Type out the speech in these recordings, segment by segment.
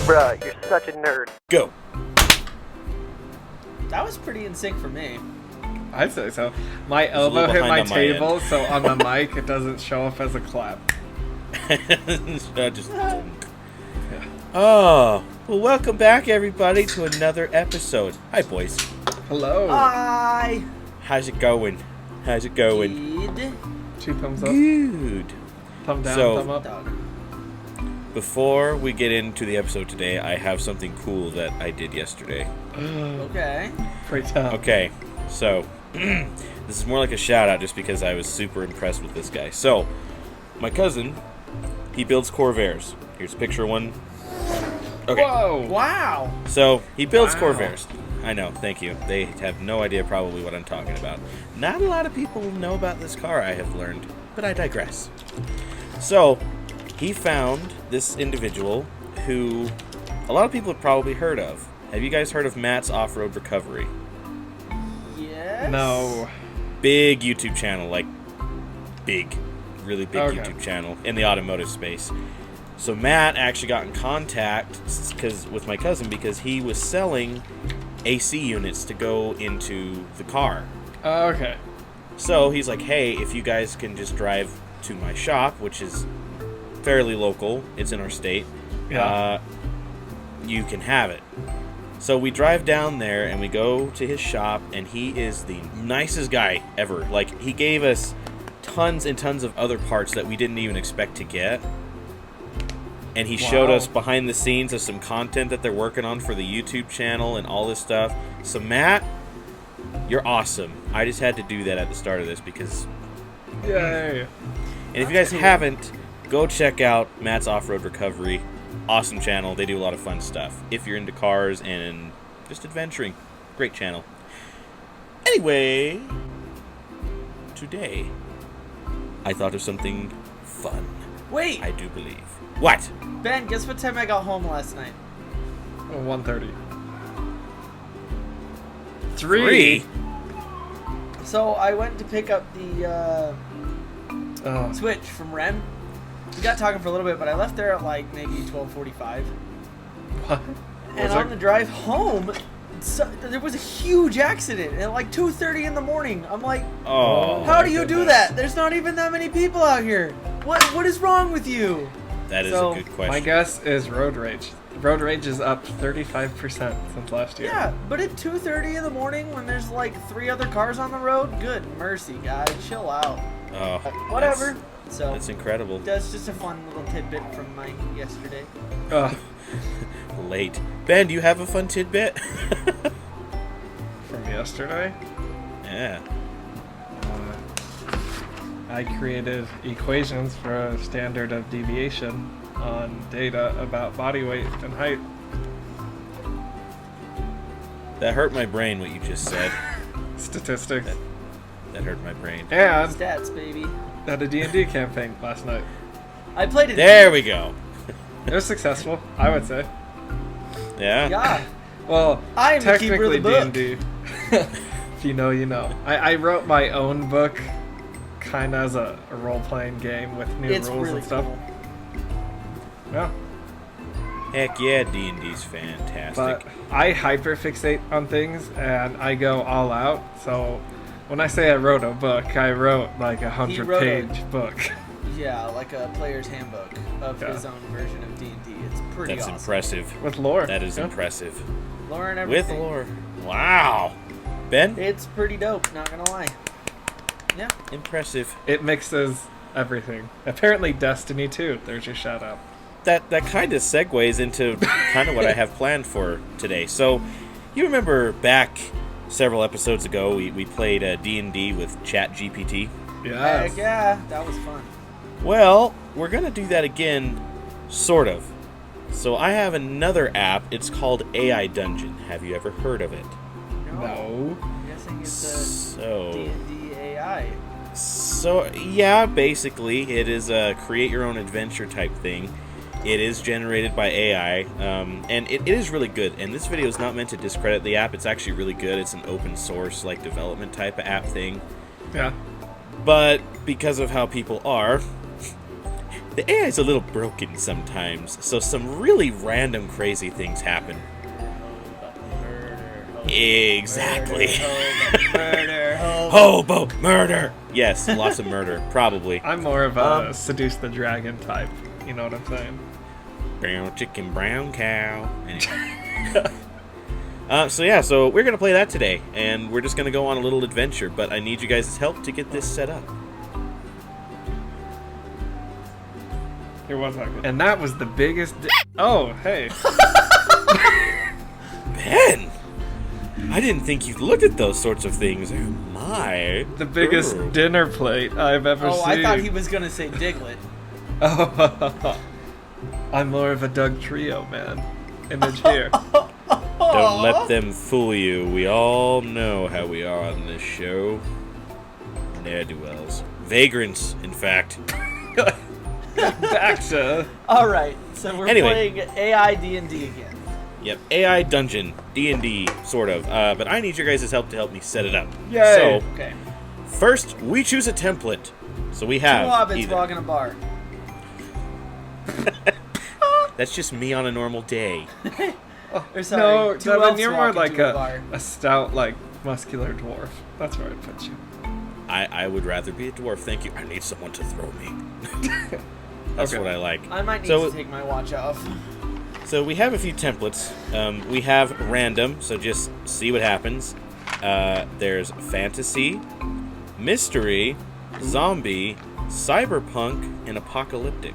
Bruh, you're such a nerd. Go. That was pretty in sync for me. I'd say so. My a little elbow hit my behind on my end. table, so on the mic it doesn't show up as a clap. Just. Oh, well, welcome back, everybody, to another episode. Hi, boys. Hello. Hi. How's it going? How's it going? Good. 2 thumbs up. Good. Thumb down, So- thumb up. Dog. Before we get into the episode today, I have something cool that I did yesterday. Okay. Pray tell. Okay, so this is more like a shout out just because I was super impressed with this guy. So, my cousin, he builds Corvairs. Here's a picture of one. Okay. Whoa. Wow. So, he builds Wow. Corvairs. I know, thank you. They have no idea probably what I'm talking about. Not a lot of people know about this car, I have learned, but I digress. So, he found this individual who a lot of people have probably heard of. Have you guys heard of Matt's Off-Road Recovery? Yes. No. Big YouTube channel, like big, really big Okay. YouTube channel in the automotive space. So Matt actually got in contact with my cousin because he was selling AC units to go into the car. Okay. So he's like, hey, if you guys can just drive to my shop, which is fairly local, it's in our state, Yeah. you can have it. So we drive down there and we go to his shop, and he is the nicest guy ever. Like, he gave us tons and tons of other parts that we didn't even expect to get. And he showed Wow. us behind the scenes of some content that they're working on for the YouTube channel and all this stuff. So Matt, you're awesome. I just had to do that at the start of this because... Yay. And if you guys haven't, go check out Matt's Off-Road Recovery. Awesome channel. They do a lot of fun stuff. If you're into cars and just adventuring, great channel. Anyway, today I thought of something fun. Wait, I do believe. What? Ben, guess what time I got home last night? 1:30. Three? So I went to pick up the Oh. Switch from Ren. We got talking for a little bit, but I left there at like maybe 12:45. What? And Was on there- the drive home, there was a huge accident at like 2:30 in the morning. I'm like, Oh, how my do you do goodness. that? There's not even that many people out here. What is wrong with you? that is So, a good question. My guess is road rage. Road rage is up 35% since last year. Yeah, but at 2:30 in the morning when there's like 3 other cars on the road, good mercy, guys, chill out. Oh, Whatever. So That's incredible. that's just a fun little tidbit from my yesterday. Ugh. Late. Ben, do you have a fun tidbit? From yesterday, Yeah. I created equations for a standard of deviation on data about body weight and height. That hurt my brain, what you just said. Statistics. That hurt my brain. And Stats, baby. had a D&D campaign last night. I played it. There we go. It was successful, I would say. Yeah? Yeah. Well, I am the keeper of technically the book. D&D. If you know, you know. I wrote my own book, kind of as a role-playing game with new It's rules really and stuff. cool. Yeah, Heck yeah, D&D's fantastic. but I hyperfixate on things and I go all out. So when I say I wrote a book, I wrote like a He wrote 100-page book. Yeah, like a player's handbook of Yeah. his own version of D&D. It's pretty That's awesome. impressive. With lore. That is Yeah. impressive. Lore and With everything. lore. Wow. Ben? It's pretty dope, not gonna lie. Yeah. Impressive. It mixes everything. Apparently Destiny too. There's your shout out. That kind of segues into kind of what I have planned for today. So, you remember back several episodes ago, we played D&D with ChatGPT? Yes. Heck yeah, that was fun. Well, we're going to do that again, sort of. So I have another app. It's called AI Dungeon. Have you ever heard of it? No. I'm guessing it's a So, D&D AI. yeah, basically, it is a create your own adventure type thing. It is generated by AI, and it is really good. And this video is not meant to discredit the app. It's actually really good. It's an open source, like, development type of app thing. Yeah. But because of how people are, The AI is a little broken sometimes, so some really random crazy things happen. Exactly. Murder, Hobo murder. Yes, lots of murder, probably. I'm more of a seduce the dragon type. You know what I'm saying? Brown chicken, brown cow. Anyway. So we're gonna play that today, and we're just gonna go on a little adventure. But I need you guys' help to get this set up. Here, one second. And that was the biggest. Oh, hey. Ben, I didn't think you looked at those sorts of things. Oh my! The biggest dinner plate I've ever seen. Oh, I thought he was gonna say Diglett. Oh, I'm more of a Doug Trio man. Image here. Don't let them fool you. We all know how we are on this show. Ne'er-do-wells. Vagrants, in fact. Back to. All right, so we're playing AI D&D again. Yep, AI Dungeon, D&D, sort of. But I need your guys' help to help me set it up. Yay. So, Okay. first, we choose a template. So we have Two hobbits either. walking a bar. That's just me on a normal day. Or sorry, No, two Devin, elves you're more walking like to a bar. a stout, like, muscular dwarf. That's where I'd put you. I would rather be a dwarf, thank you. I need someone to throw me. That's Okay. what I like. I might need So- to take my watch off. So we have a few templates. We have random, so just see what happens. There's fantasy, mystery, zombie, cyberpunk, and apocalyptic.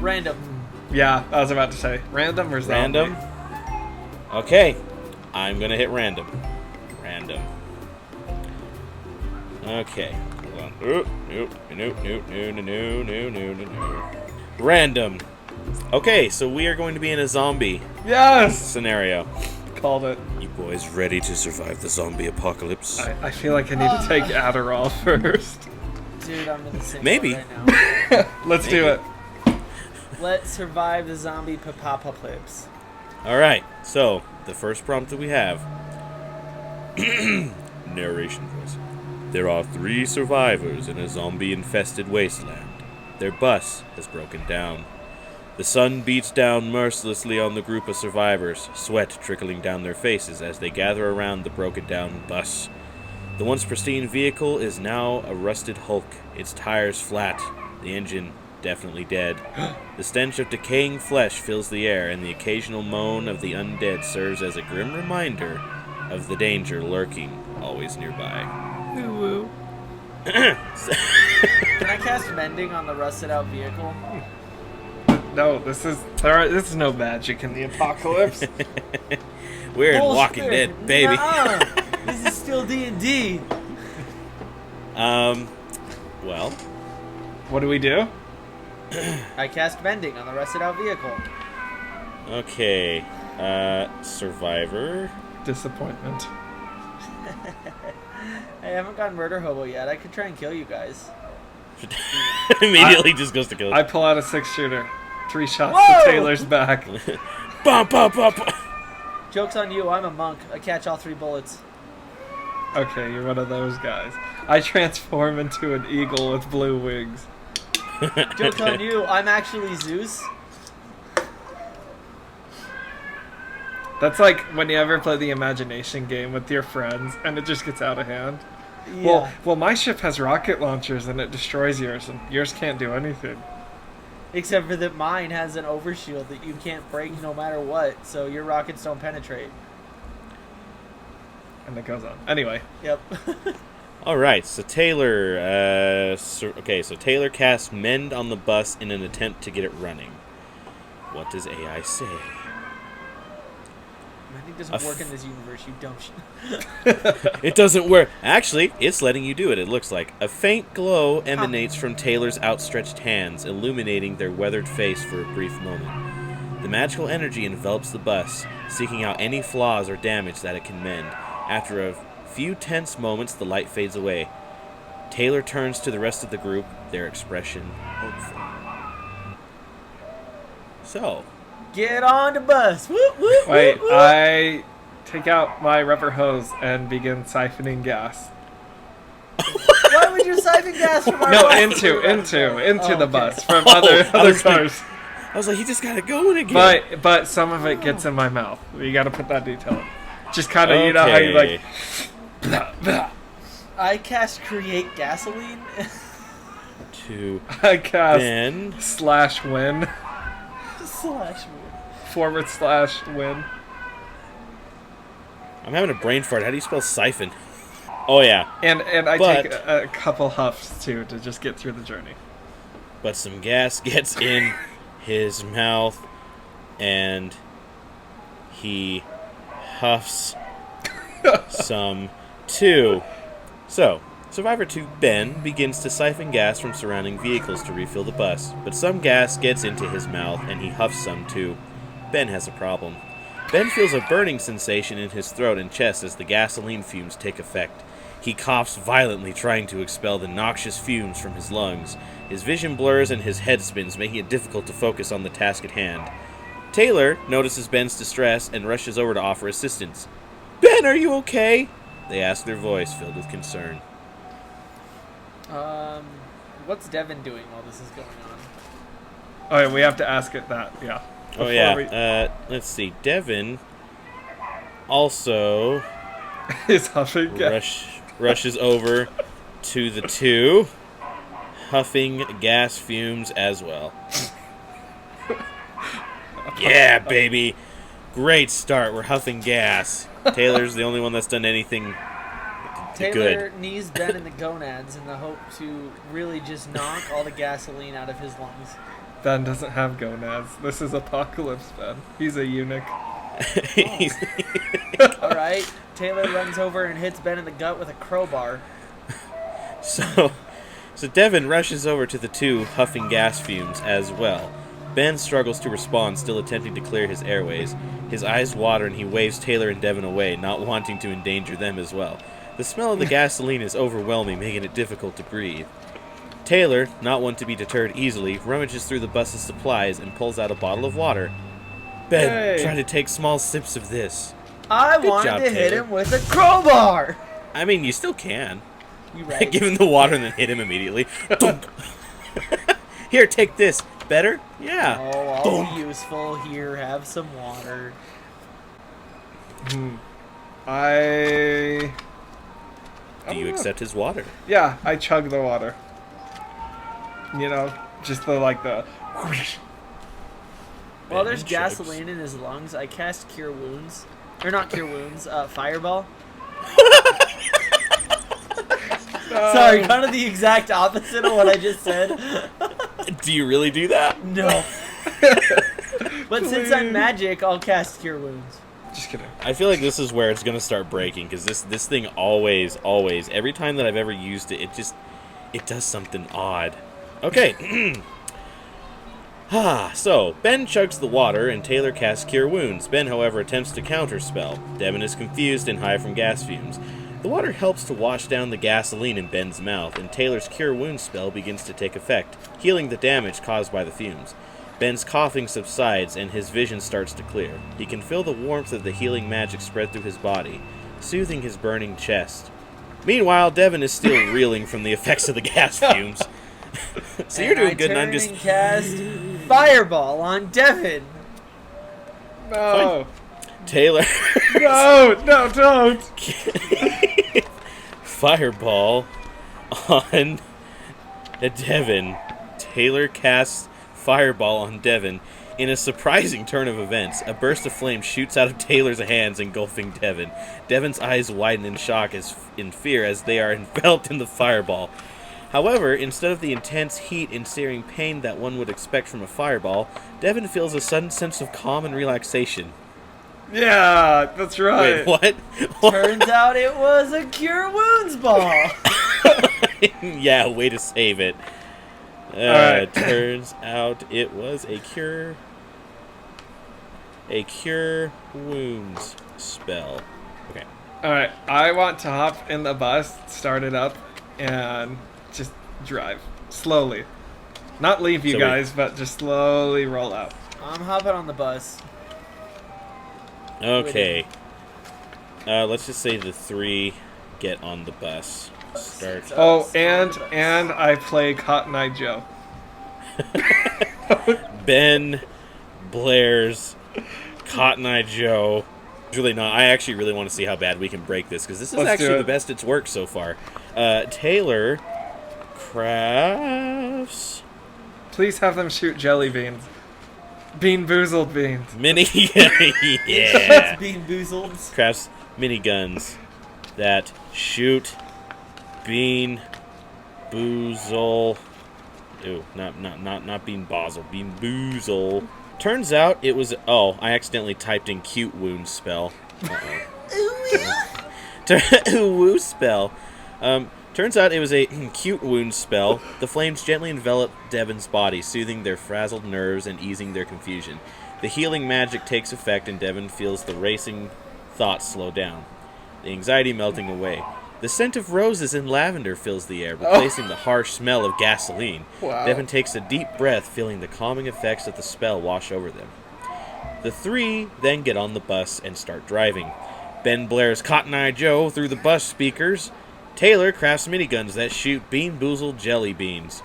Random. Yeah, I was about to say. Random or zombie? Random. Okay, I'm gonna hit random. Random. Okay, hold on. No. Random. Okay, so we are going to be in a zombie Yes! scenario. Called it. You boys ready to survive the zombie apocalypse? I feel like I need to take Adderall first. Dude, I'm in the same Maybe. boat right now. Let's do it. Let's survive the zombie apocalypse. Alright, so the first prompt that we have. Narration voice. There are 3 survivors in a zombie-infested wasteland. Their bus has broken down. The sun beats down mercilessly on the group of survivors, sweat trickling down their faces as they gather around the broken-down bus. The once pristine vehicle is now a rusted hulk, its tires flat, the engine definitely dead. The stench of decaying flesh fills the air, and the occasional moan of the undead serves as a grim reminder of the danger lurking always nearby. Woo-woo. Can I cast mending on the rusted out vehicle? No, this is no magic in the apocalypse. We're in Bullshit. Walking Dead, baby. Nuh-uh. This is still D&D. Well, What do we do? I cast mending on the rusted out vehicle. okay. Survivor. Disappointment. I haven't gotten murder hobo yet. I could try and kill you guys. Immediately just goes to kill. I pull out a 6-shooter. 3 shots Whoa! to Taylor's back. Bum, bum, bum, bum. Joke's on you. I'm a monk. I catch all 3 bullets. Okay, you're one of those guys. I transform into an eagle with blue wings. Joke's on you. I'm actually Zeus. That's like when you ever play the imagination game with your friends and it just gets out of hand. Yeah. Well, my ship has rocket launchers and it destroys yours, and yours can't do anything. Except for that mine has an overshield that you can't break no matter what, so your rockets don't penetrate. And it goes on. Anyway, Yep. All right, so Taylor. So Taylor casts mend on the bus in an attempt to get it running. What does AI say? Mending doesn't work in this universe, you dumb shit. It doesn't work. Actually, it's letting you do it. It looks like a faint glow emanates from Taylor's outstretched hands, illuminating their weathered face for a brief moment. The magical energy envelops the bus, seeking out any flaws or damage that it can mend. After a few tense moments, the light fades away. Taylor turns to the rest of the group, their expression hopeful. So, Get on the bus. Whoop, whoop, wait, whoop, whoop. I take out my rubber hose and begin siphoning gas. Why would would you siphon gas from our No, bus? into the okay. bus from Oh, other I was cars. I was like, he just got it going again. But some of it gets in my mouth. You got to put that detail in. Just kind of, you know how you like. Blah, blah. I cast create gasoline. To I cast Ben. /win Slash me. /win. I'm having a brain fart. How do you spell siphon? Oh, yeah. And I But- take a couple huffs too to just get through the journey. But some gas gets in his mouth, and he huffs some too. So, Survivor 2 Ben begins to siphon gas from surrounding vehicles to refill the bus, but some gas gets into his mouth and he huffs some too. Ben has a problem. Ben feels a burning sensation in his throat and chest as the gasoline fumes take effect. He coughs violently, trying to expel the noxious fumes from his lungs. His vision blurs and his head spins, making it difficult to focus on the task at hand. Taylor notices Ben's distress and rushes over to offer assistance. Ben, are you okay? They ask, their voice filled with concern. What's Devin doing while this is going on? Oh, yeah, we have to ask it that. Yeah. Oh, Before yeah. Let's see. Devin also is huffing gas. rushes over to the two, huffing gas fumes as well. Yeah, baby. Great start. We're huffing gas. Taylor's the only one that's done anything Taylor good. knees Ben in the gonads in the hope to really just knock all the gasoline out of his lungs. Ben doesn't have gonads. This is Apocalypse Ben. He's a eunuch. All right. Taylor runs over and hits Ben in the gut with a crowbar. So Devin rushes over to the two, huffing gas fumes as well. Ben struggles to respond, still attempting to clear his airways. His eyes water and he waves Taylor and Devin away, not wanting to endanger them as well. The smell of the gasoline is overwhelming, making it difficult to breathe. Taylor, not one to be deterred easily, rummages through the bus's supplies and pulls out a bottle of water. Ben, Yay. try to take small sips of this. I Good wanted job, to hit Taylor. him with a crowbar. I mean, you still can. You right? Give him the water and then hit him immediately. Dunk. Here, take this. Better? Yeah. Oh, I'll be useful. Here, have some water. I Do you don't know. accept his water? Yeah, I chug the water. You know, just the whoosh. While there's chugs. gasoline in his lungs, I cast Cure Wounds. Or not Cure Wounds, Fireball. Sorry, kind of the exact opposite of what I just said. Do you really do that? No. But since I'm magic, I'll cast Cure Wounds. Just kidding. I feel like this is where it's gonna start breaking, because this thing always, every time that I've ever used it, it does something odd. Okay. So, Ben chugs the water and Taylor casts Cure Wounds. Ben, however, attempts to counterspell. Devin is confused and high from gas fumes. The water helps to wash down the gasoline in Ben's mouth, and Taylor's Cure Wounds spell begins to take effect, healing the damage caused by the fumes. Ben's coughing subsides and his vision starts to clear. He can feel the warmth of the healing magic spread through his body, soothing his burning chest. Meanwhile, Devin is still reeling from the effects of the gas fumes. So you're doing good, and I'm just... I cast Fireball on Devin. No. Taylor... No, don't. Fireball on Devin. Taylor casts Fireball on Devin. In a surprising turn of events, a burst of flame shoots out of Taylor's hands, engulfing Devin. Devin's eyes widen in shock in fear as they are enveloped in the fireball. However, instead of the intense heat and searing pain that one would expect from a fireball, Devin feels a sudden sense of calm and relaxation. Yeah, that's right. Wait, what? Turns out it was a Cure Wounds ball. Yeah, way to save it. Alright. Turns out it was a cure wounds spell. Okay. Alright, I want to hop in the bus, start it up, and just drive. Slowly. Not leave you So guys, but just slowly roll out. I'm hopping on the bus. Okay. Let's just say the three get on the bus. Start. Oh, and I play Cotton Eye Joe. Ben Blair's Cotton Eye Joe. Really not. I actually really want to see how bad we can break this, because this is Let's do actually it. the best it's worked so far. Taylor crafts Please have them shoot jelly beans. Bean boozled beans. mini. Yeah. Being boozled. Crafts miniguns that shoot bean boozle. Ew, not bean boozle. Bean boozle. Turns out it was. Oh, I accidentally typed in cute wound spell. Ooh, woo spell. Turns out it was a cute wound spell. The flames gently envelop Devin's body, soothing their frazzled nerves and easing their confusion. The healing magic takes effect, and Devin feels the racing thoughts slow down, the anxiety melting away. The scent of roses and lavender fills the air, replacing the harsh smell of gasoline. Wow. Devin takes a deep breath, feeling the calming effects of the spell wash over them. The three then get on the bus and start driving. Ben blares Cotton Eye Joe through the bus speakers. Taylor crafts miniguns that shoot bean boozled jelly beans.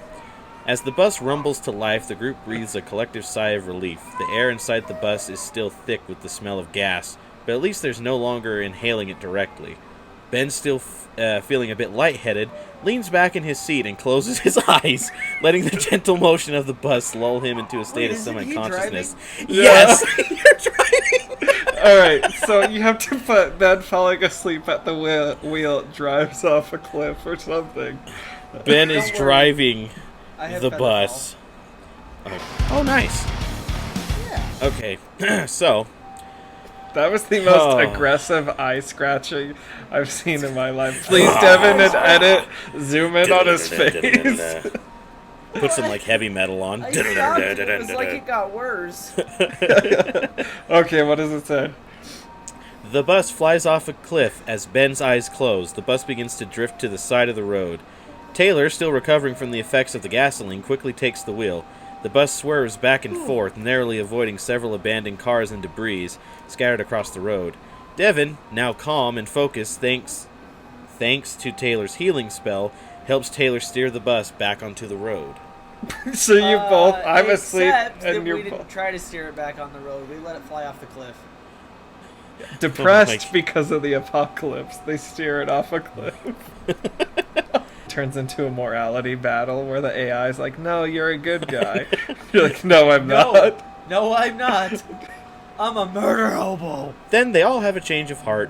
As the bus rumbles to life, the group breathes a collective sigh of relief. The air inside the bus is still thick with the smell of gas, but at least there's no longer inhaling it directly. Ben, still feeling a bit lightheaded, leans back in his seat and closes his eyes, letting the gentle motion of the bus lull him into a state of isn't he semi-consciousness. driving? Yes! You're driving! Alright, so you have to put Ben falling asleep at the wheel drives off a cliff or something. Ben Don't is worry. driving I have the better bus. Oh, nice. Yeah. Okay, so... That was the most Oh. aggressive eye scratching I've seen in my life. Please, Devin, and edit, zoom in on his face. Put some like heavy metal on. I stopped it. It was like it got worse. Okay, what does it say? The bus flies off a cliff as Ben's eyes close. The bus begins to drift to the side of the road. Taylor, still recovering from the effects of the gasoline, quickly takes the wheel. The bus swerves back and forth, narrowly avoiding several abandoned cars and debris scattered across the road. Devin, now calm and focused thanks to Taylor's healing spell, helps Taylor steer the bus back onto the road. So you both, I'm asleep, Except that and we you're didn't both try to steer it back on the road. We let it fly off the cliff. depressed Oh my- because of the apocalypse. They steer it off a cliff. Turns into a morality battle where the AI is like, no, you're a good guy. You're like, no, I'm not. No, I'm not. I'm a murder hobo. Then they all have a change of heart,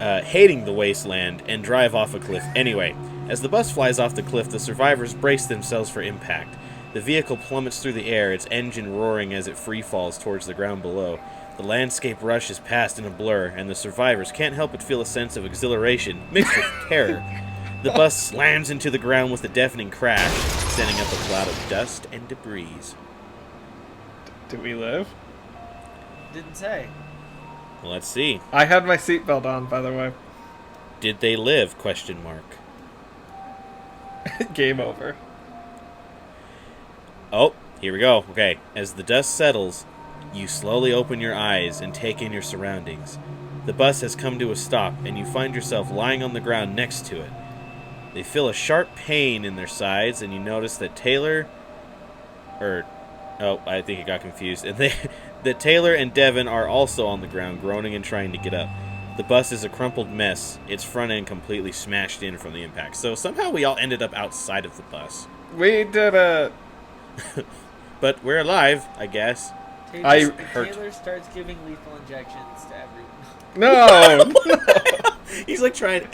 hating the wasteland, and drive off a cliff anyway. As the bus flies off the cliff, the survivors brace themselves for impact. The vehicle plummets through the air, its engine roaring as it free falls towards the ground below. The landscape rushes past in a blur, and the survivors can't help but feel a sense of exhilaration mixed with terror. The bus slams into the ground with a deafening crash, sending up a cloud of dust and debris. Do we live? Didn't say. Well, let's see. I had my seatbelt on, by the way. Did they live? Question mark. Game over. Oh, here we go. Okay, as the dust settles, you slowly open your eyes and take in your surroundings. The bus has come to a stop, and you find yourself lying on the ground next to it. They feel a sharp pain in their sides, and you notice that I think it got confused. And that Taylor and Devin are also on the ground, groaning and trying to get up. The bus is a crumpled mess, its front end completely smashed in from the impact. So somehow we all ended up outside of the bus. We did it. But we're alive, I guess. Taylor starts giving lethal injections to everyone. No. He's like trying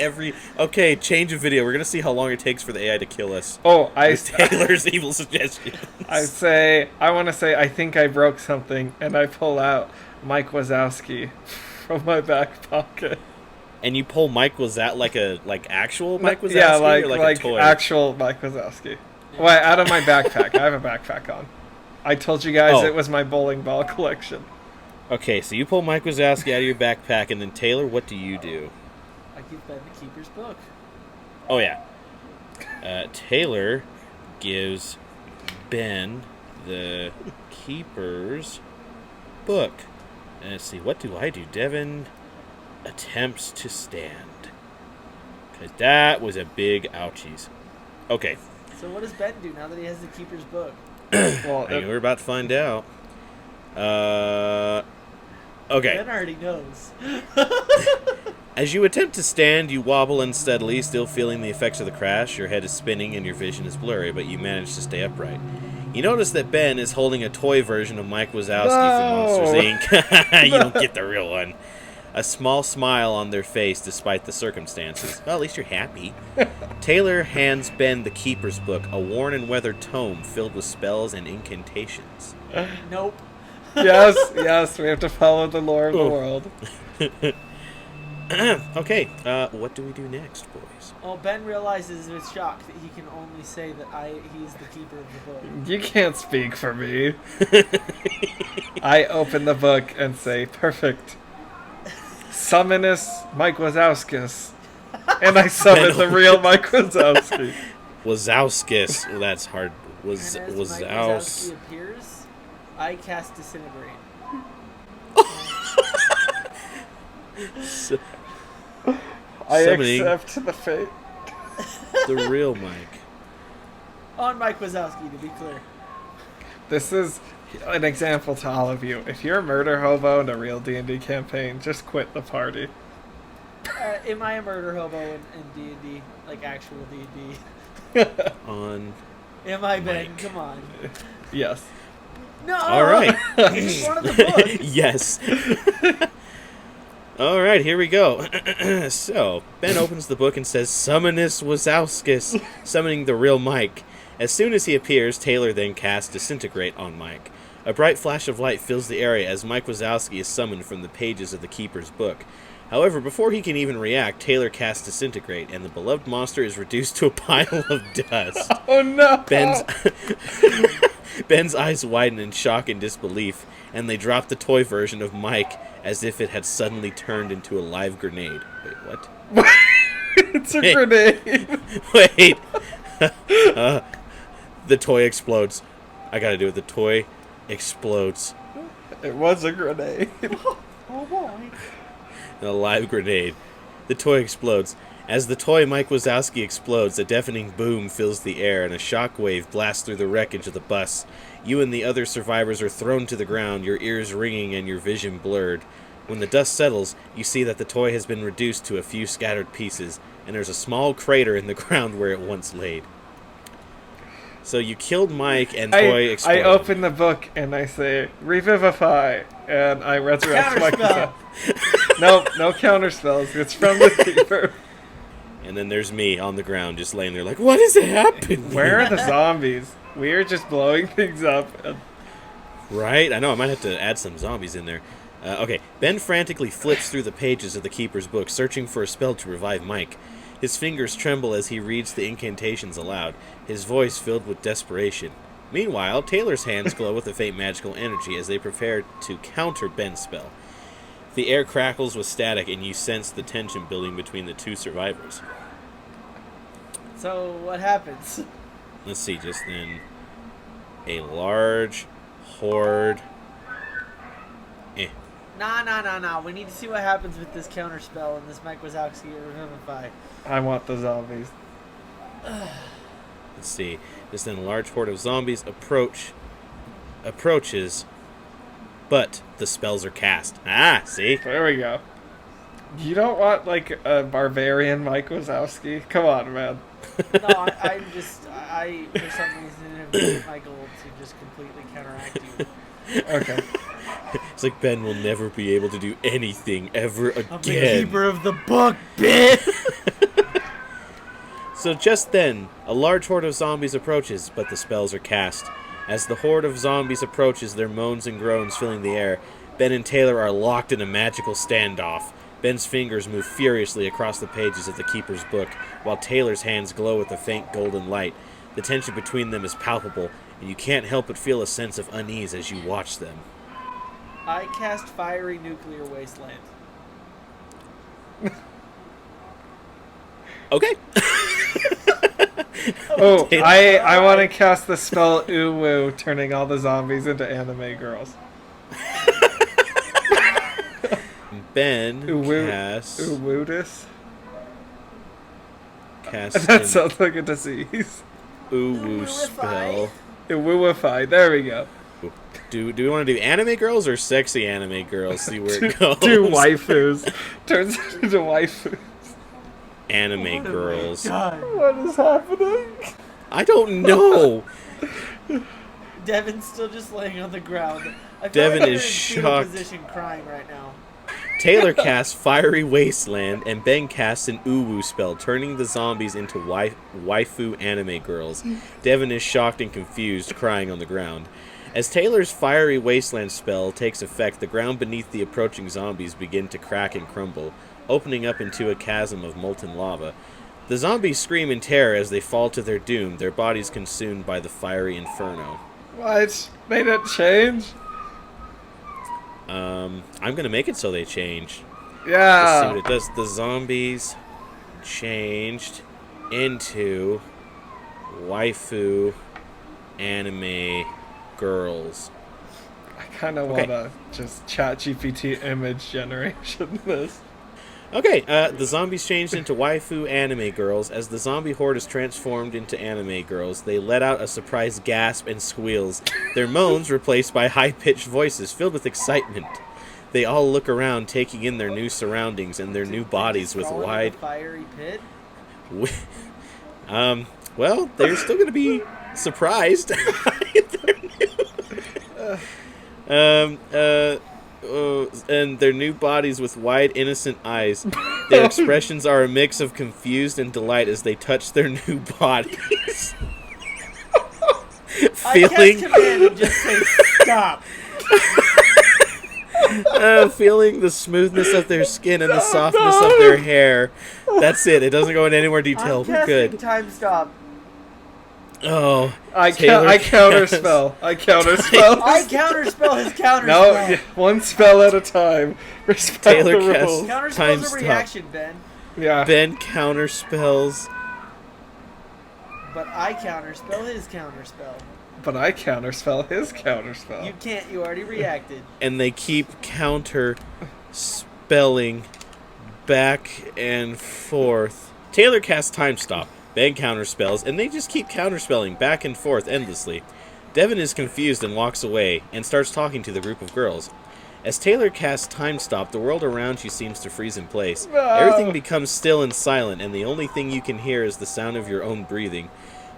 Okay, change of video. We're gonna see how long it takes for the AI to kill us. Oh, With Taylor's evil suggestions. I want to say, I think I broke something, and I pull out Mike Wazowski from my back pocket. And you pull Mike Wazowski, like actual Mike Wazowski, Yeah, or like a toy? actual Mike Wazowski. Well, out of my backpack. I have a backpack on. I told you guys Oh. it was my bowling ball collection. Okay, so you pull Mike Wazowski out of your backpack, and then Taylor, what do you do? I give Ben the keeper's book. Oh yeah. Taylor gives Ben the keeper's book. And let's see, what do I do? Devin attempts to stand. That was a big ouchies. Okay. So what does Ben do now that he has the Keeper's book? Well, I think we're about to find out. Okay. Ben already knows. As you attempt to stand, you wobble unsteadily, still feeling the effects of the crash. Your head is spinning and your vision is blurry, but you manage to stay upright. You notice that Ben is holding a toy version of Mike Wazowski from Monsters, Inc. You don't get the real one. A small smile on their face despite the circumstances. Well, at least you're happy. Taylor hands Ben the Keeper's book, a worn and weathered tome filled with spells and incantations. Nope. Yes, we have to follow the lore of the world. Okay, what do we do next, boys? Well, Ben realizes with shock that he can only say that he's the keeper of the book. You can't speak for me. I open the book and say, perfect. Summonus Mike Wazowskis. And I summon the real Mike Wazowski. Wazowskis. Well, that's hard. And as Mike Wazowski appears, I cast Disintegrate. I Summoning accept the fate. the real Mike. On Mike Wazowski, to be clear. This is an example to all of you. If you're a murder hobo in a real D&D campaign, just quit the party. Am I a murder hobo in D&D? Like actual D&D? On. Am I, Ben? Mike. Come on. Yes. No! All right. It's one of the books. Yes. All right, here we go. So, Ben opens the book and says, Summonus Wazowskis, summoning the real Mike. As soon as he appears, Taylor then casts Disintegrate on Mike. A bright flash of light fills the area as Mike Wazowski is summoned from the pages of the Keeper's book. However, before he can even react, Taylor casts Disintegrate, and the beloved monster is reduced to a pile of dust. Oh no! Ben's eyes widen in shock and disbelief, and they drop the toy version of Mike as if it had suddenly turned into a live grenade. Wait, what? It's a grenade! Wait! The toy explodes. I gotta do it. The toy explodes. It was a grenade. Oh boy. A live grenade. The toy explodes. As the toy Mike Wazowski explodes, a deafening boom fills the air and a shockwave blasts through the wreckage of the bus. You and the other survivors are thrown to the ground, your ears ringing and your vision blurred. When the dust settles, you see that the toy has been reduced to a few scattered pieces, and there's a small crater in the ground where it once laid. So you killed Mike and toy exploded. I open the book and I say, revivify, and I resurrect Mike Wazowski. No counterspells. It's from the Keeper. And then there's me on the ground just laying there like, what is happening? Where are the zombies? We're just blowing things up. Right? I know, I might have to add some zombies in there. Okay, Ben frantically flips through the pages of the Keeper's book, searching for a spell to revive Mike. His fingers tremble as he reads the incantations aloud, his voice filled with desperation. Meanwhile, Taylor's hands glow with a faint magical energy as they prepare to counter Ben's spell. The air crackles with static, and you sense the tension building between the two survivors. So, what happens? Let's see, just then. A large horde. Nah. We need to see what happens with this counter spell and this Mike Wazowski Revivify. I want the zombies. Let's see. Just then a large horde of zombies approaches, but the spells are cast. Ah, see? There we go. You don't want, like, a barbarian Mike Wazowski? Come on, man. No, I for some reason have made my goal to just completely counteract you. Okay. It's like Ben will never be able to do anything ever again. I'm the keeper of the book, bitch! So just then, a large horde of zombies approaches, but the spells are cast. As the horde of zombies approaches, their moans and groans filling the air, Ben and Taylor are locked in a magical standoff. Ben's fingers move furiously across the pages of the Keeper's book, while Taylor's hands glow with a faint golden light. The tension between them is palpable, and you can't help but feel a sense of unease as you watch them. I cast Fiery Nuclear Wasteland. Okay. Oh, I want to cast the spell Uwu, turning all the zombies into anime girls. Ben casts... Uwudus? casts That an sounds like a disease. Uwu spell. Wooify. There we go. Do we want to do anime girls or sexy anime girls? See where it goes. Do waifus. Turns into waifus. Anime girls. God. What is happening? I don't know. Devin's still just laying on the ground. I feel Devin like you're is in fetal shocked. position crying right now. Taylor casts Fiery Wasteland, and Ben casts an Uwu spell, turning the zombies into waifu anime girls. Devin is shocked and confused, crying on the ground. As Taylor's Fiery Wasteland spell takes effect, the ground beneath the approaching zombies begin to crack and crumble, opening up into a chasm of molten lava. The zombies scream in terror as they fall to their doom, their bodies consumed by the fiery inferno. What? Made it change? I'm gonna make it so they change. Let's see Yeah. what it does. The zombies changed into waifu anime girls. I kind of Okay. want to just chat GPT image generation this. Okay, the zombies changed into waifu anime girls. As the zombie horde is transformed into anime girls, they let out a surprised gasp and squeals, their moans replaced by high-pitched voices filled with excitement. They all look around, taking in their new surroundings and their new bodies with Fall into wide... the fiery pit. Well, they're still going to be surprised. And their new bodies with wide, innocent eyes. Their expressions are a mix of confused and delight as they touch their new bodies. I cast command and just say stop. Feeling the smoothness of their skin and the softness of their hair. That's it. It doesn't go into any more detail. I'm We're casting good. time stop. Oh, I Taylor counterspell. I counterspell. I counterspell his counterspell. No, yeah, one spell at a time. Respect Taylor the casts- rules. Counterspell's Time a stop. reaction, Ben. Yeah. Ben counterspells. But I counterspell his counterspell. But I counterspell his counterspell. You can't. You already reacted. And they keep counter spelling back and forth. Taylor casts time stop. Ben counterspells, and they just keep counterspelling back and forth endlessly. Devin is confused and walks away and starts talking to the group of girls. As Taylor casts time stop, the world around you seems to freeze in place. No. Everything becomes still and silent, and the only thing you can hear is the sound of your own breathing.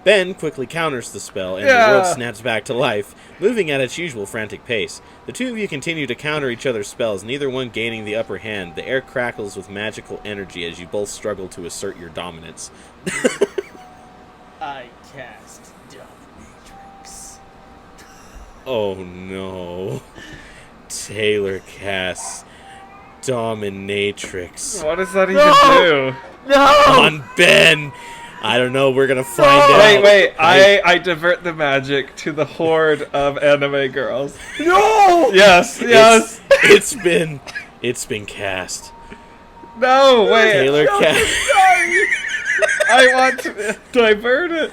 Ben quickly counters the spell, and the world Yeah. snaps back to life, moving at its usual frantic pace. The two of you continue to counter each other's spells, neither one gaining the upper hand. The air crackles with magical energy as you both struggle to assert your dominance. I cast Dominatrix. Oh no. Taylor casts Dominatrix What does that even No! do? No! on Ben. I don't know. We're gonna find out. Wait. I divert the magic to the horde of anime girls. No! Yes. It's been cast. No, wait. Taylor cast. Sorry. I want to divert it.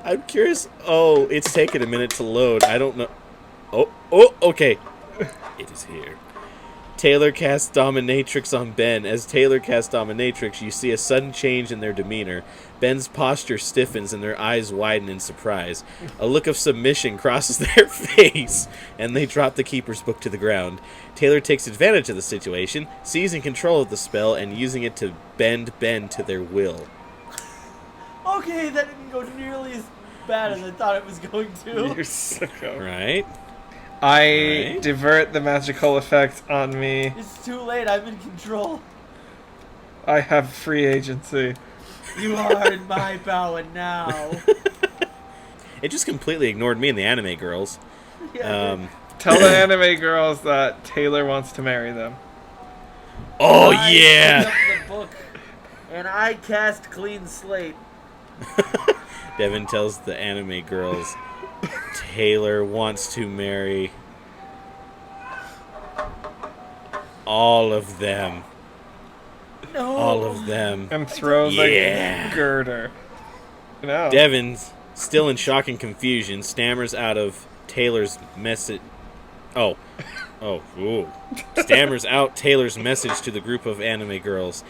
I'm curious. Oh, it's taken a minute to load. I don't know. Oh, okay. It is here. Taylor casts Dominatrix on Ben. As Taylor casts Dominatrix, you see a sudden change in their demeanor. Ben's posture stiffens and their eyes widen in surprise. A look of submission crosses their face, and they drop the Keeper's Book to the ground. Taylor takes advantage of the situation, seizing control of the spell and using it to bend Ben to their will. Okay, that didn't go nearly as bad as I thought it was going to. You sicko. Right? I Right. divert the magical effect on me. It's too late. I'm in control. I have free agency. You are in my power now. It just completely ignored me and the anime girls. Yeah, Tell the anime girls that Taylor wants to marry them. Oh, I yeah! picked up the book, and I cast Clean Slate. Devin tells the anime girls Taylor wants to marry all of them. No. All of them. And throw Yeah. the girder. No. Devin, still in shock and confusion, stammers out of Taylor's message. Stammers out Taylor's message to the group of anime girls.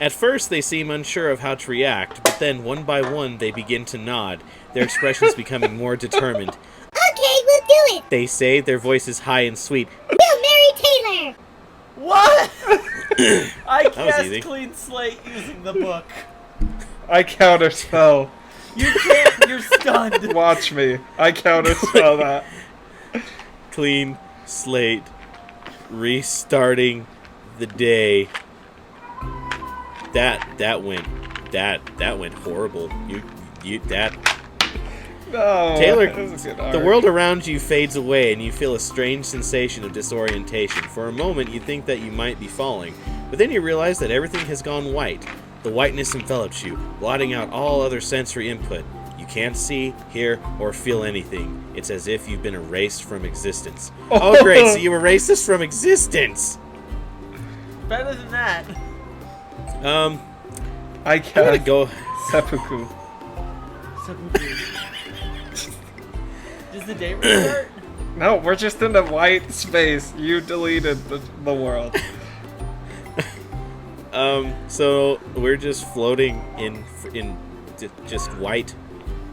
At first, they seem unsure of how to react, but then, one by one, they begin to nod, their expressions becoming more determined. Okay, we'll do it. They say, their voices high and sweet. We'll marry Taylor. What? I was cast easy. clean slate using the book. I counterspell. You can't. You're stunned. Watch me. I counterspell that. Clean slate. Restarting the day. That went horrible. No. Taylor, that was a good the arc. world around you fades away and you feel a strange sensation of disorientation. For a moment, you think that you might be falling, but then you realize that everything has gone white. The whiteness envelops you, blotting out all other sensory input. You can't see, hear, or feel anything. It's as if you've been erased from existence. Oh, great, so you erased us from existence! Better than that. I I gotta cast go. seppuku. Does the day restart? No, we're just in the white space. You deleted the world. So we're just floating in just white.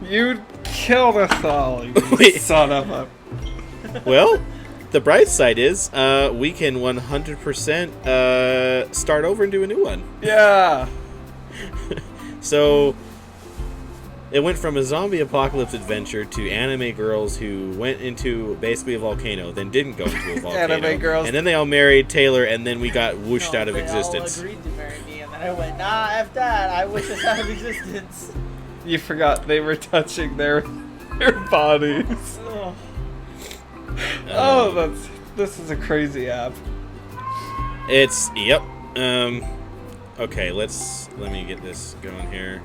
You killed us all, you Wait. son of a... Well, the bright side is we can 100% start over and do a new one. Yeah. So it went from a zombie apocalypse adventure to anime girls who went into basically a volcano, then didn't go into a volcano. Anime girls. And then they all married Taylor, and then we got whooshed No, out of they existence. all agreed to marry me, and then I went, nah, F that. I wish us out of existence. You forgot they were touching their bodies. Ugh. Oh, this is a crazy app. It's yep. Okay, let me get this going here.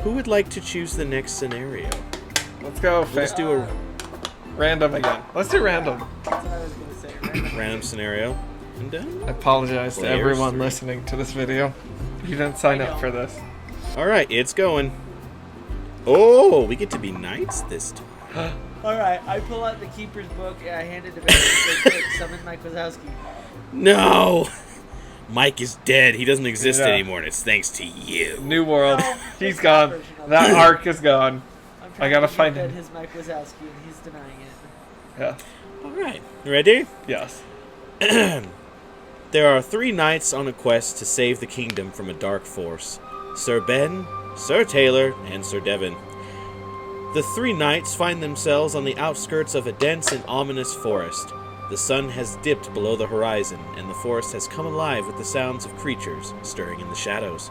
Who would like to choose the next scenario? Let's go. Let's do a Random again. Let's do random. That's what I was going to say. Random. random scenario. And I apologize to Players everyone 3. listening to this video. You didn't sign up for this. all right, it's going. Oh, we get to be knights this time. Alright, I pull out the Keeper's book and I hand it to Devin and say, quick, summon Mike Wazowski. No, Mike is dead. He doesn't exist Yeah. anymore, and it's thanks to you. New world. No, He's it's gone. not a version of That it. arc is gone. I'm I trying gotta to find defend him. his Mike Wazowski and he's denying it. Yeah. All right, ready? Yes. There are 3 knights on a quest to save the kingdom from a dark force: Sir Ben, Sir Taylor, and Sir Devin. The 3 knights find themselves on the outskirts of a dense and ominous forest. The sun has dipped below the horizon, and the forest has come alive with the sounds of creatures stirring in the shadows.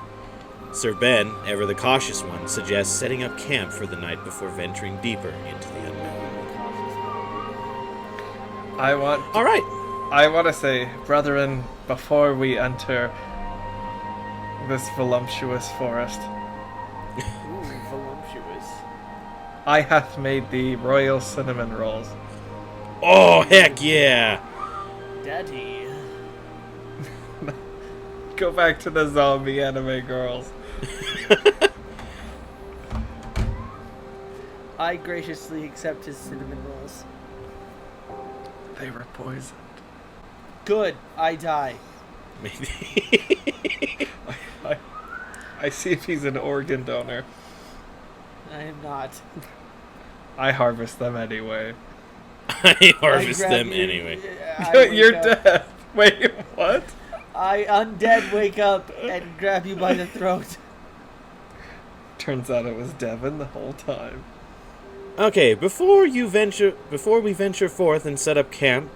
Sir Ben, ever the cautious one, suggests setting up camp for the night before venturing deeper into the unknown. I want to say, brethren, before we enter this voluptuous forest, Ooh, voluptuous. I hath made thee royal cinnamon rolls. Oh, heck yeah! Daddy. Go back to the zombie anime girls. I graciously accept his cinnamon rolls. They were poisoned. Good, I die. Maybe. I see if he's an organ donor. I am not. I harvest them anyway. I harvest I grab them you- anyway. I wake You're up. dead. Wait, what? I undead wake up and grab you by the throat. Turns out it was Devin the whole time. Okay, before we venture forth and set up camp,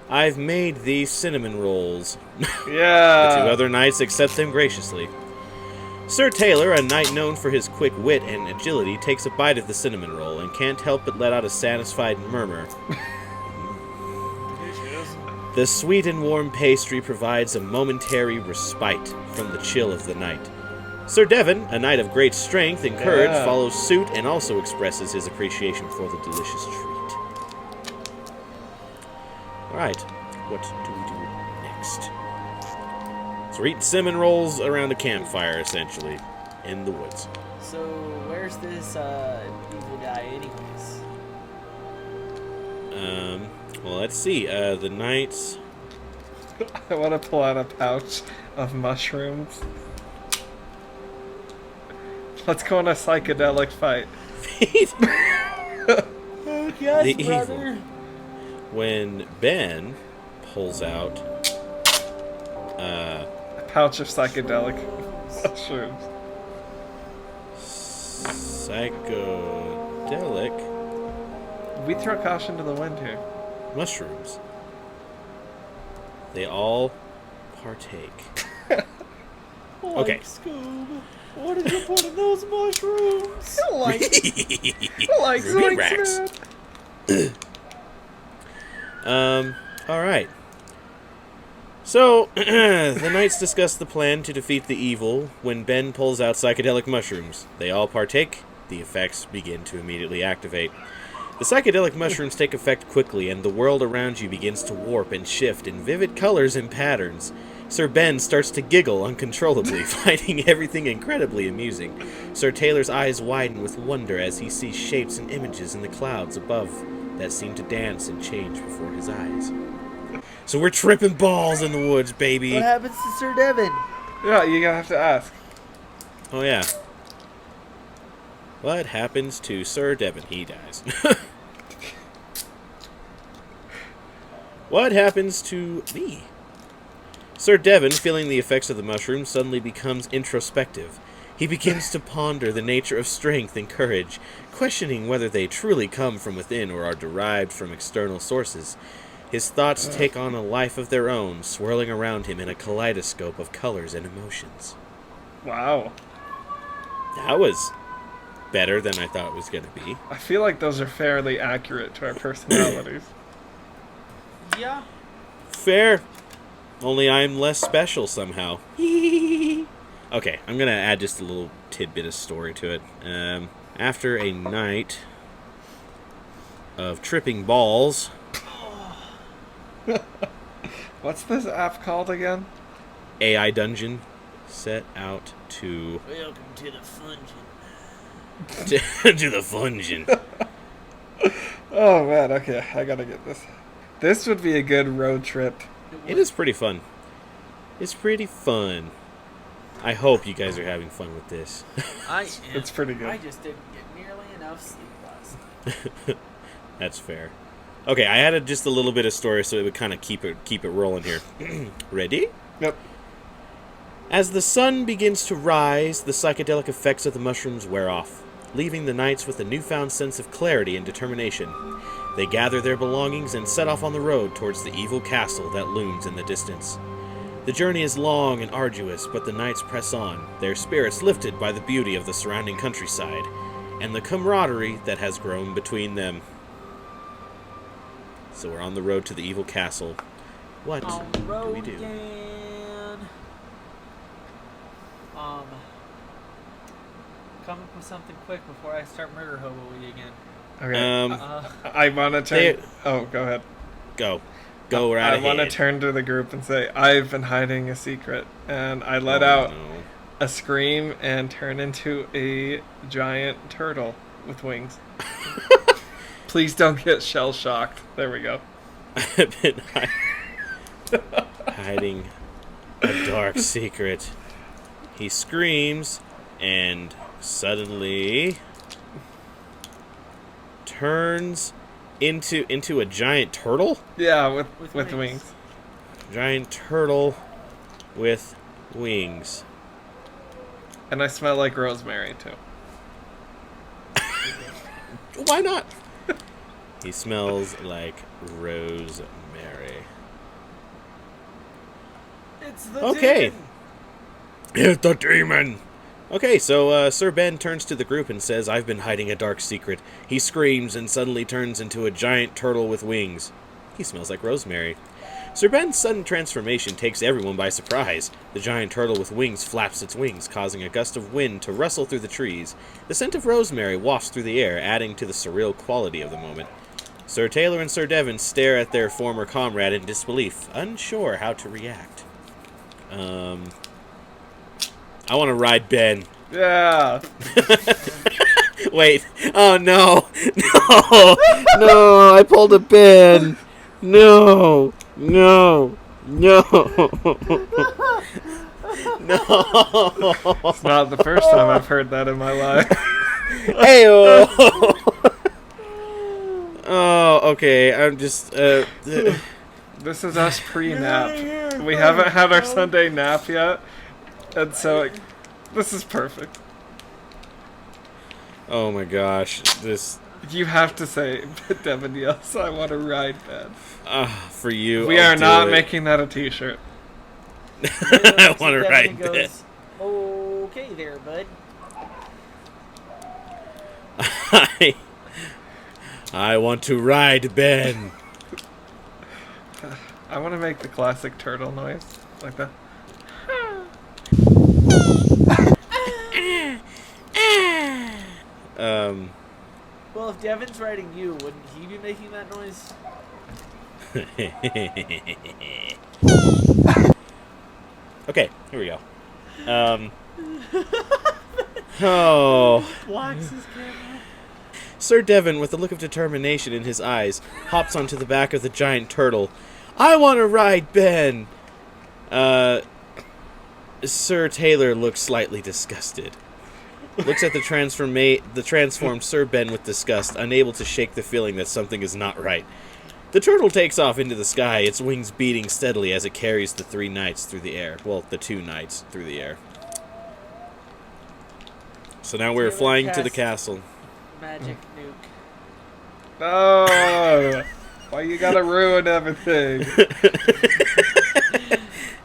I've made these cinnamon rolls. The 2 Yeah. other knights accept them graciously. Sir Taylor, a knight known for his quick wit and agility, takes a bite of the cinnamon roll and can't help but let out a satisfied murmur. The sweet and warm pastry provides a momentary respite from the chill of the night. Sir Devin, a knight of great strength and courage, Yeah. follows suit and also expresses his appreciation for the delicious treat. Alright, what do we do next? So we're eating cinnamon rolls around a campfire, essentially, in the woods. So, where's this evil guy anyways? Well, let's see. The knights... I want to pull out a pouch of mushrooms Let's go on a psychedelic fight. Yes, The brother. When Ben pulls out A pouch of psychedelic mushrooms. psychedelic We throw caution to the wind here. mushrooms, they all partake. Okay. Scoob, what did you put in those mushrooms? Like Ruby Zoinks, Rex. man. All right. So, the knights discuss the plan to defeat the evil when Ben pulls out psychedelic mushrooms. They all partake. The effects begin to immediately activate. The psychedelic mushrooms take effect quickly, and the world around you begins to warp and shift in vivid colors and patterns. Sir Ben starts to giggle uncontrollably, finding everything incredibly amusing. Sir Taylor's eyes widen with wonder as he sees shapes and images in the clouds above that seem to dance and change before his eyes. So we're tripping balls in the woods, baby. What happens to Sir Devin? Yeah, you're gonna have to ask. Oh, yeah. What happens to Sir Devin? He dies. What happens to me? Sir Devin, feeling the effects of the mushroom, suddenly becomes introspective. He begins to ponder the nature of strength and courage, questioning whether they truly come from within or are derived from external sources. His thoughts take on a life of their own, swirling around him in a kaleidoscope of colors and emotions. Wow. That was better than I thought it was going to be. I feel like those are fairly accurate to our personalities. Yeah. Fair. Only I'm less special somehow. Okay, I'm going to add just a little tidbit of story to it. After a night of tripping balls... What's this app called again? AI Dungeon set out to... Welcome to the Fungin. to the Fungin. Oh man, okay, I gotta get this. This would be a good road trip. It is pretty fun. It's pretty fun. I hope you guys are having fun with this. I am. It's pretty good. I just didn't get nearly enough sleep last night. That's fair. Okay, I added just a little bit of story so it would kind of keep it rolling here. Ready? Yep. As the sun begins to rise, the psychedelic effects of the mushrooms wear off, leaving the knights with a newfound sense of clarity and determination. They gather their belongings and set off on the road towards the evil castle that looms in the distance. The journey is long and arduous, but the knights press on, their spirits lifted by the beauty of the surrounding countryside, and the camaraderie that has grown between them. So we're on the road to the evil castle. What do we do? Come up with something quick before I start murder hobo-y again. Okay. I want to turn... Oh, go ahead. Go right ahead. I want to turn to the group and say, I've been hiding a secret. And I let out a scream and turn into a giant turtle with wings. Please don't get shell-shocked. There we go. I've been hiding a dark secret. He screams and suddenly turns into a giant turtle? Yeah, with wings. Giant turtle with wings. And I smell like rosemary, too. Why not? He smells like rosemary. It's the Okay. demon. It's the demon! Okay, so Sir Ben turns to the group and says, I've been hiding a dark secret. He screams and suddenly turns into a giant turtle with wings. He smells like rosemary. Sir Ben's sudden transformation takes everyone by surprise. The giant turtle with wings flaps its wings, causing a gust of wind to rustle through the trees. The scent of rosemary wafts through the air, adding to the surreal quality of the moment. Sir Taylor and Sir Devin stare at their former comrade in disbelief, unsure how to react. I want to ride Ben. Yeah. Wait. Oh, no. No. No, I pulled a Ben. No. No. No. No. It's not the first time I've heard that in my life. Hey. Oh, okay. I'm just. This is us pre-nap. We haven't had our Sunday nap yet, and so this is perfect. Oh my gosh, this. You have to say, Devin, yes, I want to ride Ben. For you. We I'll are do not it. making that a t-shirt. I want to Devin ride goes, Ben. Okay there, bud. I want to ride Ben. I want to make the classic turtle noise, like that. Well, if Devin's riding you, wouldn't he be making that noise? Okay, here we go. Oh. Blocks his camera. Sir Devin, with a look of determination in his eyes, hops onto the back of the giant turtle. I want to ride Ben! Sir Taylor looks slightly disgusted. Looks at the transformed Sir Ben with disgust, unable to shake the feeling that something is not right. The turtle takes off into the sky, its wings beating steadily as it carries the 3 knights through the air. Well, the 2 knights through the air. So now we're flying to the castle. Magic nuke. No! Why you gotta ruin everything?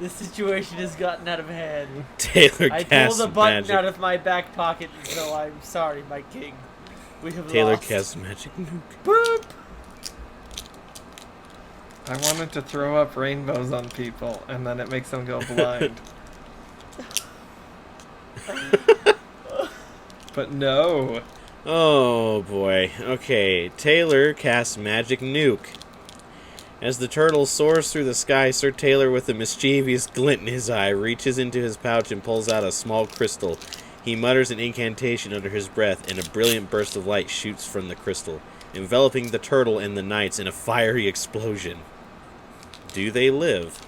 The situation has gotten out of hand. Taylor I casts pulled a button magic. out of my back pocket, so I'm sorry, my king. We have Taylor lost. casts magic nuke. Boop! I wanted to throw up rainbows on people, and then it makes them go blind. But no. Oh boy. Okay, Taylor casts magic nuke. As the turtle soars through the sky, Sir Taylor, with a mischievous glint in his eye, reaches into his pouch and pulls out a small crystal. He mutters an incantation under his breath, and a brilliant burst of light shoots from the crystal, enveloping the turtle and the knights in a fiery explosion. Do they live?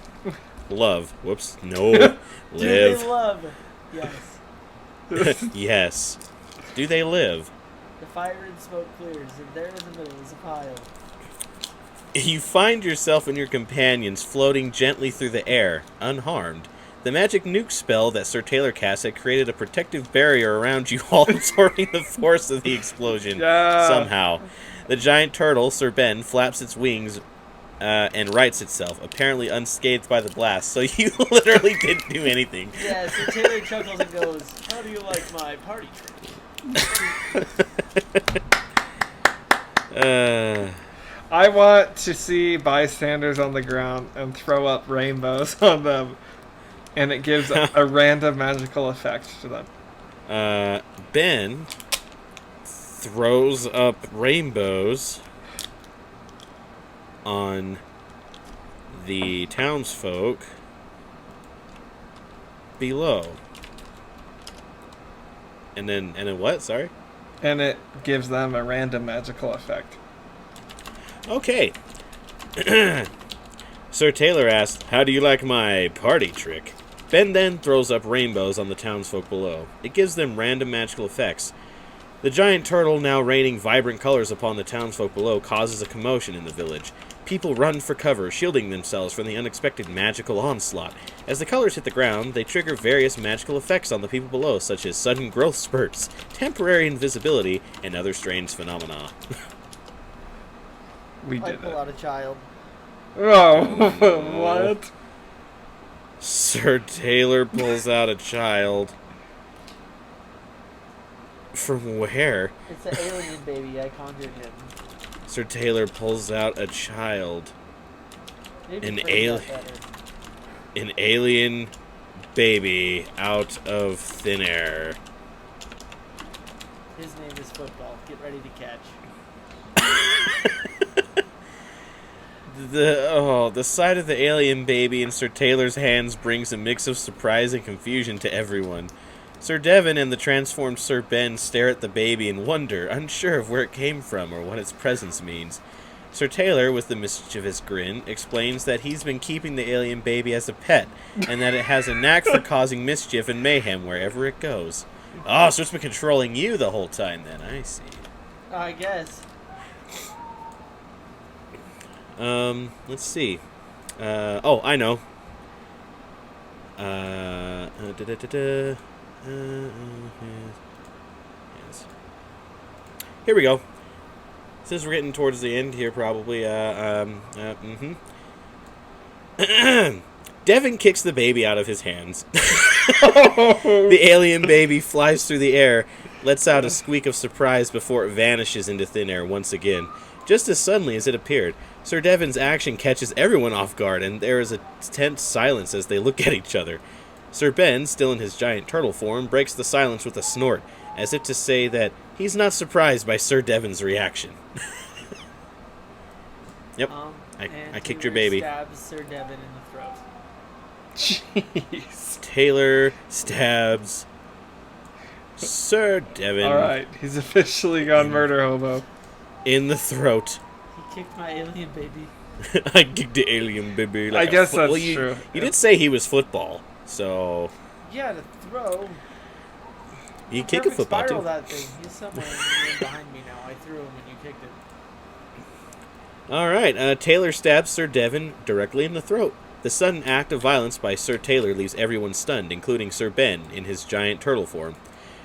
Love. Whoops. No. Do Live. they love? Yes. Yes. Do they live? The fire and smoke clears, and there in the middle is a pile. You find yourself and your companions floating gently through the air, unharmed. The magic nuke spell that Sir Taylor cast had created a protective barrier around you, all absorbing the force of the explosion. Yeah. Somehow. The giant turtle, Sir Ben, flaps its wings and rights itself, apparently unscathed by the blast, so you literally didn't do anything. Yeah, so Taylor chuckles and goes, how do you like my party trick? I want to see bystanders on the ground and throw up rainbows on them, and it gives a random magical effect to them. Ben throws up rainbows on the townsfolk below. And then what? Sorry? And it gives them a random magical effect. Okay. Sir Taylor asked, how do you like my party trick? Ben then throws up rainbows on the townsfolk below. It gives them random magical effects. The giant turtle, now raining vibrant colors upon the townsfolk below, causes a commotion in the village. People run for cover, shielding themselves from the unexpected magical onslaught. As the colors hit the ground, they trigger various magical effects on the people below, such as sudden growth spurts, temporary invisibility, and other strange phenomena. We I did pull it. out a child. Oh, what? Sir Taylor pulls out a child. From where? It's an alien baby, I conjured him. Sir Taylor pulls out a child. Maybe An phrase alien. that better. An alien baby out of thin air. His name is Football. Get ready to catch. The sight of the alien baby in Sir Taylor's hands brings a mix of surprise and confusion to everyone. Sir Devin and the transformed Sir Ben stare at the baby in wonder, unsure of where it came from or what its presence means. Sir Taylor, with the mischievous grin, explains that he's been keeping the alien baby as a pet, and that it has a knack for causing mischief and mayhem wherever it goes. Oh, so it's been controlling you the whole time then, I see. I guess. Let's see. Oh, I know. Yes. Here we go. Since we're getting towards the end here, probably, Devin kicks the baby out of his hands. The alien baby flies through the air, lets out a squeak of surprise before it vanishes into thin air once again. Just as suddenly as it appeared, Sir Devin's action catches everyone off guard, and there is a tense silence as they look at each other. Sir Ben, still in his giant turtle form, breaks the silence with a snort, as if to say that he's not surprised by Sir Devin's reaction. Yep, I kicked your baby. Stabs Sir Devin in the throat. Jeez. Taylor stabs Sir Devin. Alright, he's officially gone murder hobo. In the throat. He kicked my alien baby. I kicked the alien baby. I guess that's you, true. You did say he was football, so... Yeah, to throw. You kick a football, spiral too. That thing. He's somewhere behind me now. I threw him when you kicked it. Alright, Taylor stabs Sir Devin directly in the throat. The sudden act of violence by Sir Taylor leaves everyone stunned, including Sir Ben in his giant turtle form.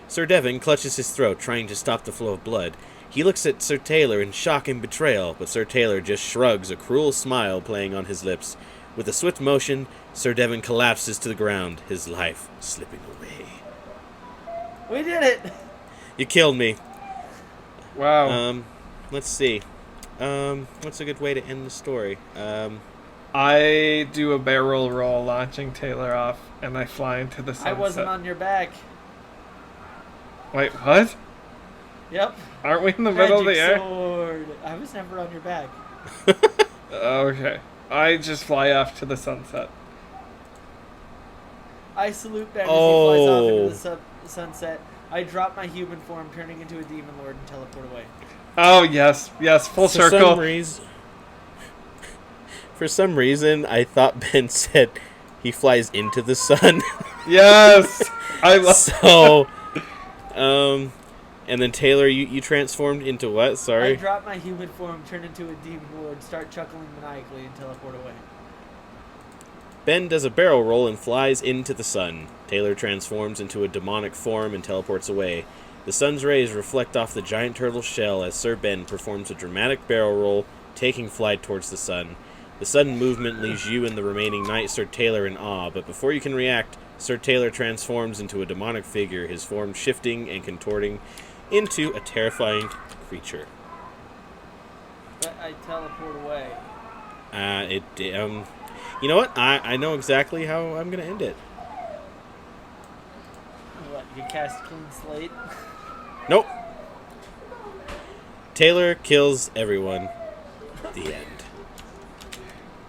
Sir Devin clutches his throat, trying to stop the flow of blood. He looks at Sir Taylor in shock and betrayal, but Sir Taylor just shrugs, a cruel smile playing on his lips. With a swift motion, Sir Devin collapses to the ground, his life slipping away. We did it! You killed me. Wow. Let's see. What's a good way to end the story? I do a barrel roll launching Taylor off, and I fly into the sunset. I wasn't on your back. Wait, what? Yep. Aren't we in the middle of the Magic air? sword. I was never on your back. Okay. I just fly off to the sunset. I salute Ben as he flies off into Oh. the sunset. I drop my human form, turning into a demon lord, and teleport away. Oh, yes. Yes, full circle. For some reason, I thought Ben said he flies into the sun. Yes! I love So, and then Taylor, you transformed into what? I Sorry. drop my human form, turn into a demon lord, start chuckling maniacally, and teleport away. Ben does a barrel roll and flies into the sun. Taylor transforms into a demonic form and teleports away. The sun's rays reflect off the giant turtle shell as Sir Ben performs a dramatic barrel roll, taking flight towards the sun. The sudden movement leaves you and the remaining knight Sir Taylor in awe, but before you can react, Sir Taylor transforms into a demonic figure, his form shifting and contorting into a terrifying creature. But I teleport away. You know what? I know exactly how I'm gonna end it. What, you cast clean slate? Nope. Taylor kills everyone. The end.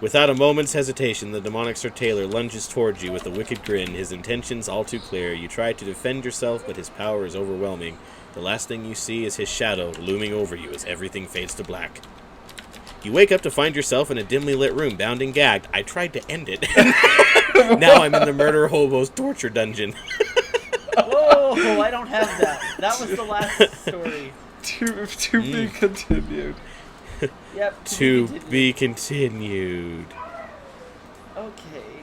Without a moment's hesitation, the demonic Sir Taylor lunges towards you with a wicked grin, his intentions all too clear. You try to defend yourself, but his power is overwhelming. The last thing you see is his shadow looming over you as everything fades to black. You wake up to find yourself in a dimly lit room, bound and gagged. I tried to end it. Now I'm in the murder hobo's torture dungeon. Whoa, I don't have that. That was the last story. To be continued. Yep. To be continued. Okay.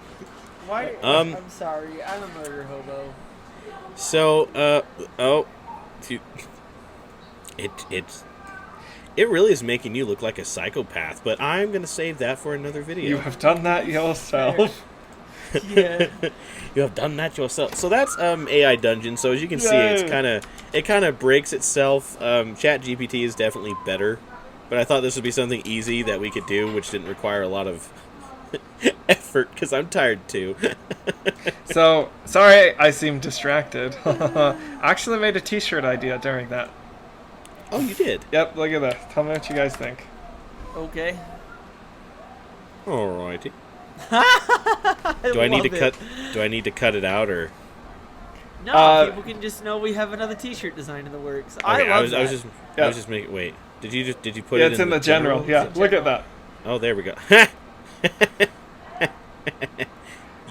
Why? I'm sorry. I'm a murder hobo. So, it really is making you look like a psychopath, but I'm gonna save that for another video. You have done that yourself. Yeah. You have done that yourself. So that's AI Dungeon. So as you can see, it kind of breaks itself. Chat GPT is definitely better, but I thought this would be something easy that we could do, which didn't require a lot of effort because I'm tired too. So sorry, I seem distracted. I actually made a T-shirt idea during that. Oh, you did? Yep. Look at this. Tell me what you guys think. Okay. Alrighty. I Do I need love to it. cut? Do I need to cut it out or? No, people can just know we have another T-shirt design in the works. I Okay, love that. I was just making. Wait. Did you put Yeah, it it's in the general. Yeah, It's a look at general. that. Oh, there we go.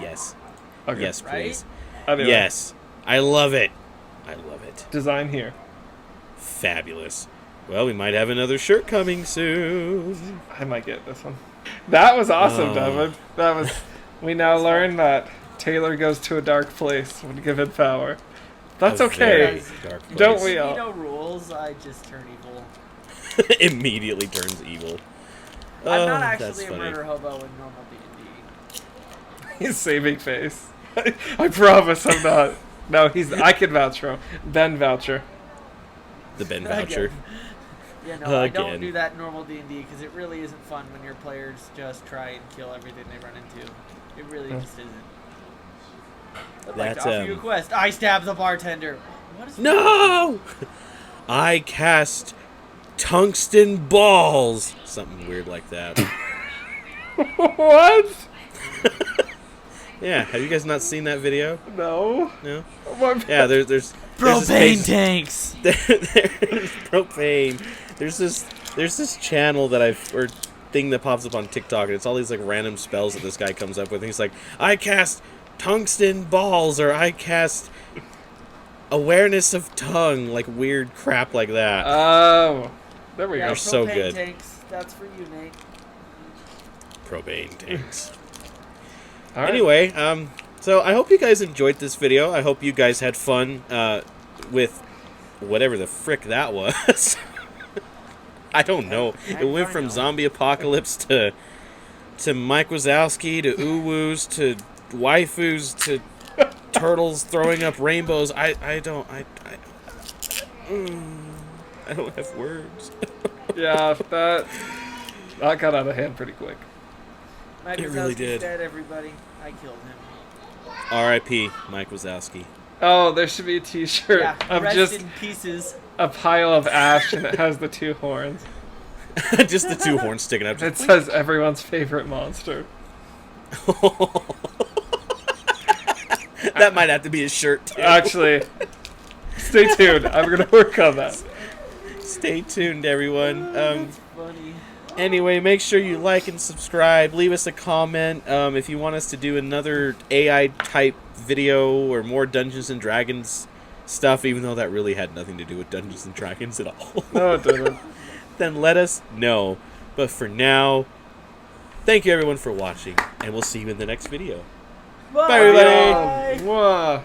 Yes. Okay. Yes, Right? please. Anyway, Yes. I love it. I love it. design here. Fabulous. Well, we might have another shirt coming soon. I might get this one. That was awesome, Oh. Devin. That was. We now learn that Taylor goes to a dark place when given power. That's A okay. very dark Don't place. we You all? know rules. I just turn evil. Immediately turns evil. I'm not Oh, that's actually a funny. murder hobo in normal D&D. He's saving face. I promise I'm not. No, I can vouch for him. Ben voucher. The Ben voucher. Again. Yeah, no, I don't Again. do that in normal D&D because it really isn't fun when your players just try and kill everything they run into. It really just isn't. I'd like to That's, offer you a quest. I stab the bartender. What is No! I cast tungsten balls. Something weird like that. What? Yeah, have you guys not seen that video? No. No? What? Yeah, there's this propane case- tanks? there's propane. There's this channel that or thing that pops up on TikTok, and it's all these like random spells that this guy comes up with. And he's like, I cast tungsten balls, or I cast awareness of tongue, like weird crap like that. Oh. There we Yeah, go. They're so propane good. tanks. That's for you, Nate. Propane tanks. All right. Anyway, so I hope you guys enjoyed this video. I hope you guys had fun with whatever the frick that was. I don't know. It went from zombie apocalypse to Mike Wazowski to uwus to waifus to turtles throwing up rainbows. I don't have words. Yeah, that got out of hand pretty quick. Mike It really Wazowski's did. dead, everybody. I killed him. R.I.P. Mike Wazowski. Oh, there should be a T-shirt Yeah, of rest just in pieces. a pile of ash, and it has the two horns. Just the two horns sticking up. It says everyone's favorite monster. That might have to be a shirt too. Actually, stay tuned. I'm gonna work on that. Stay tuned, everyone. That's funny. Anyway, make sure you like and subscribe. Leave us a comment if you want us to do another AI type video or more Dungeons and Dragons stuff, even though that really had nothing to do with Dungeons and Dragons at all. No, it didn't. Then let us know. But for now, thank you everyone for watching, and we'll see you in the next video. Bye, everybody. Whoa.